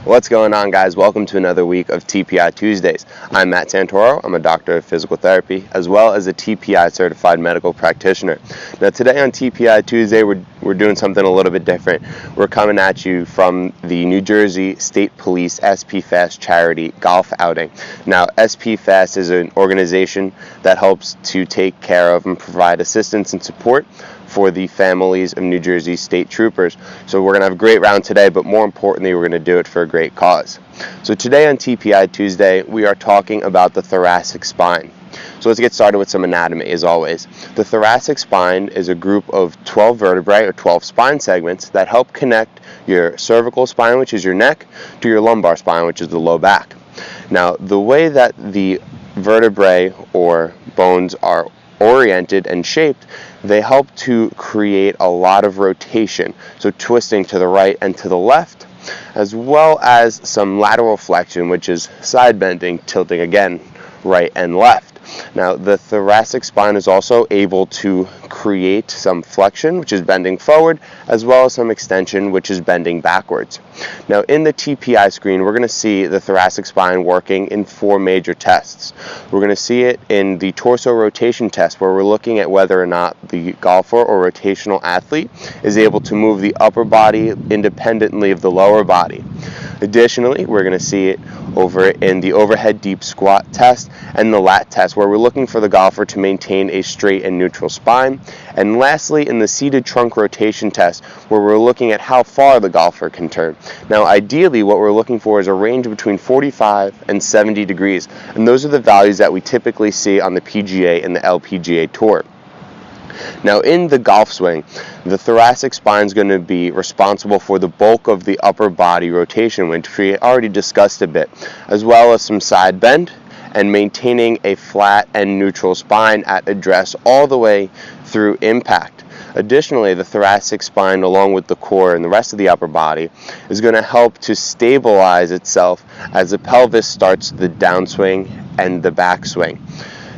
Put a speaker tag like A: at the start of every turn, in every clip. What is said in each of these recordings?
A: What's going on, guys? Welcome to another week of TPI Tuesdays. I'm Matt Santoro. I'm a doctor of physical therapy as well as a TPI certified medical practitioner. Now today on TPI Tuesday we're doing something a little bit different. We're coming at you from the New Jersey State Police SP Fast charity golf outing. Now SP Fast is an organization that helps to take care of and provide assistance and support for the families of New Jersey state troopers. So we're going to have a great round today, but more importantly, we're going to do it for a great cause. So today on TPI Tuesday, we are talking about the thoracic spine. So let's get started with some anatomy, as always. The thoracic spine is a group of 12 vertebrae, or 12 spine segments, that help connect your cervical spine, which is your neck, to your lumbar spine, which is the low back. Now, the way that the vertebrae or bones are oriented and shaped, they help to create a lot of rotation, so twisting to the right and to the left, as well as some lateral flexion, which is side bending, tilting again right and left. Now the thoracic spine is also able to create some flexion, which is bending forward, as well as some extension, which is bending backwards. Now in the TPI screen, we're going to see the thoracic spine working in 4 major tests. We're going to see it in the torso rotation test, where we're looking at whether or not the golfer or rotational athlete is able to move the upper body independently of the lower body. Additionally, we're going to see it over in the overhead deep squat test and the lat test, where we're looking for the golfer to maintain a straight and neutral spine. And lastly, in the seated trunk rotation test, where we're looking at how far the golfer can turn. Now, ideally, what we're looking for is a range between 45 and 70 degrees, and those are the values that we typically see on the PGA and the LPGA Tour. Now in the golf swing, the thoracic spine is going to be responsible for the bulk of the upper body rotation, which we already discussed a bit, as well as some side bend and maintaining a flat and neutral spine at address all the way through impact. Additionally, the thoracic spine, along with the core and the rest of the upper body, is going to help to stabilize itself as the pelvis starts the downswing and the backswing.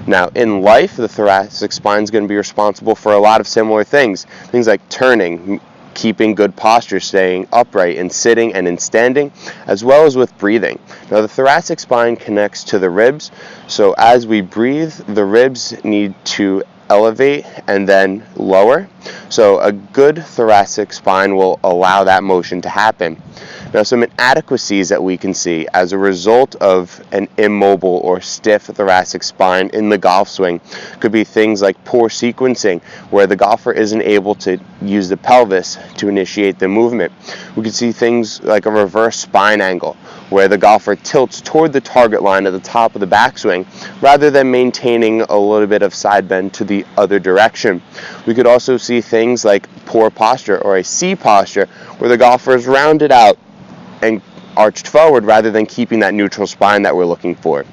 A: Now, in life, the thoracic spine is going to be responsible for a lot of similar things. Things like turning, keeping good posture, staying upright in sitting and in standing, as well as with breathing. Now, the thoracic spine connects to the ribs, so as we breathe, the ribs need to elevate and then lower. So a good thoracic spine will allow that motion to happen. Now, some inadequacies that we can see as a result of an immobile or stiff thoracic spine in the golf swing could be things like poor sequencing, where the golfer isn't able to use the pelvis to initiate the movement. We could see things like a reverse spine angle, where the golfer tilts toward the target line at the top of the backswing rather than maintaining a little bit of side bend to the other direction. We could also see things like poor posture, or a C posture, where the golfer is rounded out and arched forward rather than keeping that neutral spine that we're looking for.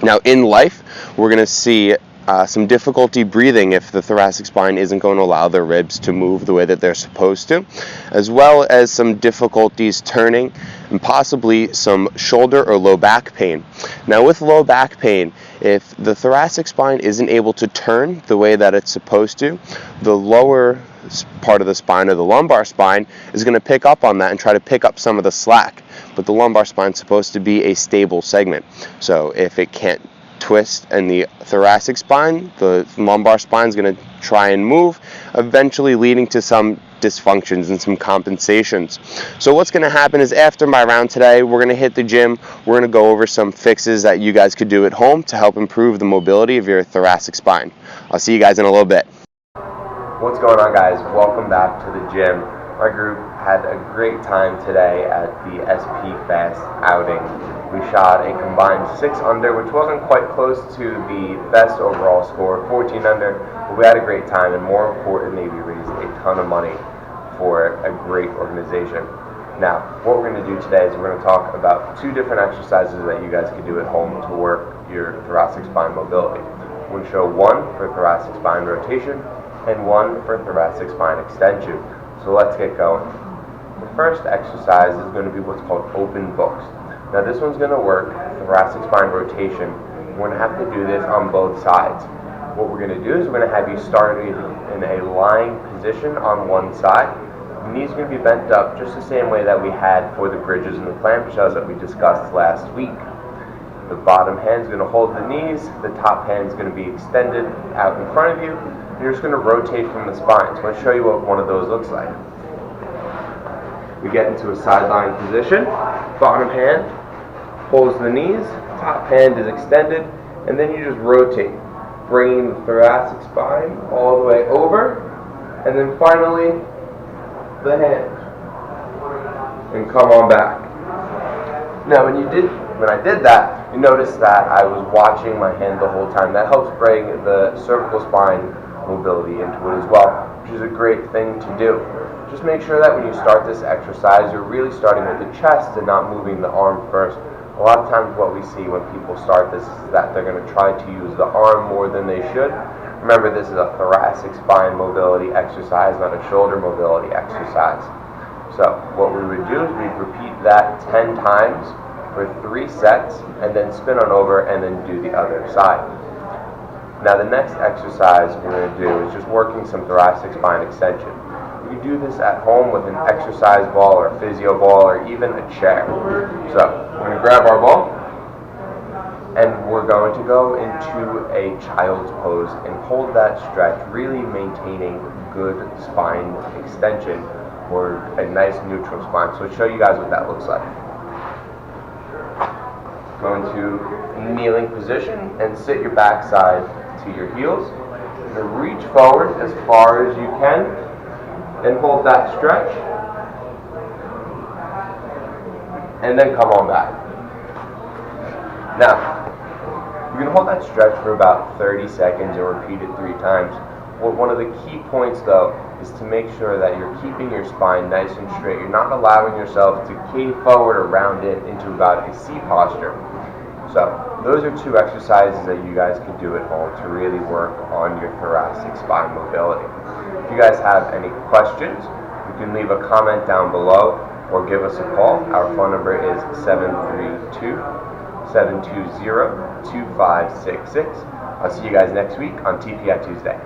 A: Now in life, we're going to see some difficulty breathing if the thoracic spine isn't going to allow the ribs to move the way that they're supposed to, as well as some difficulties turning and possibly some shoulder or low back pain. Now with low back pain, if the thoracic spine isn't able to turn the way that it's supposed to, the lower part of the spine, or the lumbar spine, is going to pick up on that and try to pick up some of the slack. But the lumbar spine is supposed to be a stable segment. So if it can't twist in the thoracic spine, the lumbar spine is going to try and move, eventually leading to some dysfunctions and some compensations. So what's going to happen is, after my round today, we're going to hit the gym. We're going to go over some fixes that you guys could do at home to help improve the mobility of your thoracic spine. I'll see you guys in a little bit. What's going on, guys? Welcome back to the gym. My group had a great time today at the SP Fast outing. We shot a combined 6 under, which wasn't quite close to the best overall score, 14 under, but we had a great time, and more importantly, we raised a ton of money for a great organization. Now, what we're going to do today is we're going to talk about 2 different exercises that you guys can do at home to work your thoracic spine mobility. We're going to show one for thoracic spine rotation and one for thoracic spine extension. So let's get going. The first exercise is going to be what's called open books. Now this one's going to work thoracic spine rotation. We're going to have to do this on both sides. What we're going to do is we're going to have you start in a lying position on one side, The knees are going to be bent up just the same way that we had for the bridges and the clamshells that we discussed last week. The bottom hand is going to hold the knees, the top hand is going to be extended out in front of you, and you're just going to rotate from the spine. So I'm going to show you what one of those looks like. We get into a sideline position, bottom hand holds the knees, top hand is extended, and then you just rotate, bringing the thoracic spine all the way over, and then finally the hand, and come on back. Now when I did that, you notice that I was watching my hand the whole time. That helps bring the cervical spine mobility into it as well, which is a great thing to do. Just make sure that when you start this exercise, you're really starting with the chest and not moving the arm first. A lot of times what we see when people start this is that they're going to try to use the arm more than they should. Remember, this is a thoracic spine mobility exercise, not a shoulder mobility exercise. So what we would do is we'd repeat that 10 times for 3 sets, and then spin on over and then do the other side. Now the next exercise we're going to do is just working some thoracic spine extension. You can do this at home with an exercise ball or a physio ball or even a chair. So we're going to grab our ball and we're going to go into a child's pose and hold that stretch, really maintaining good spine extension or a nice neutral spine. So I'll show you guys what that looks like. Go into a kneeling position and sit your backside to your heels. Reach forward as far as you can and hold that stretch. And then come on back. Now, you're going to hold that stretch for about 30 seconds and repeat it 3 times. Well, one of the key points, though, is to make sure that you're keeping your spine nice and straight. You're not allowing yourself to cave forward or round it into about a C posture. So those are 2 exercises that you guys can do at home to really work on your thoracic spine mobility. If you guys have any questions, you can leave a comment down below or give us a call. Our phone number is 732-720-2566. I'll see you guys next week on TPI Tuesday.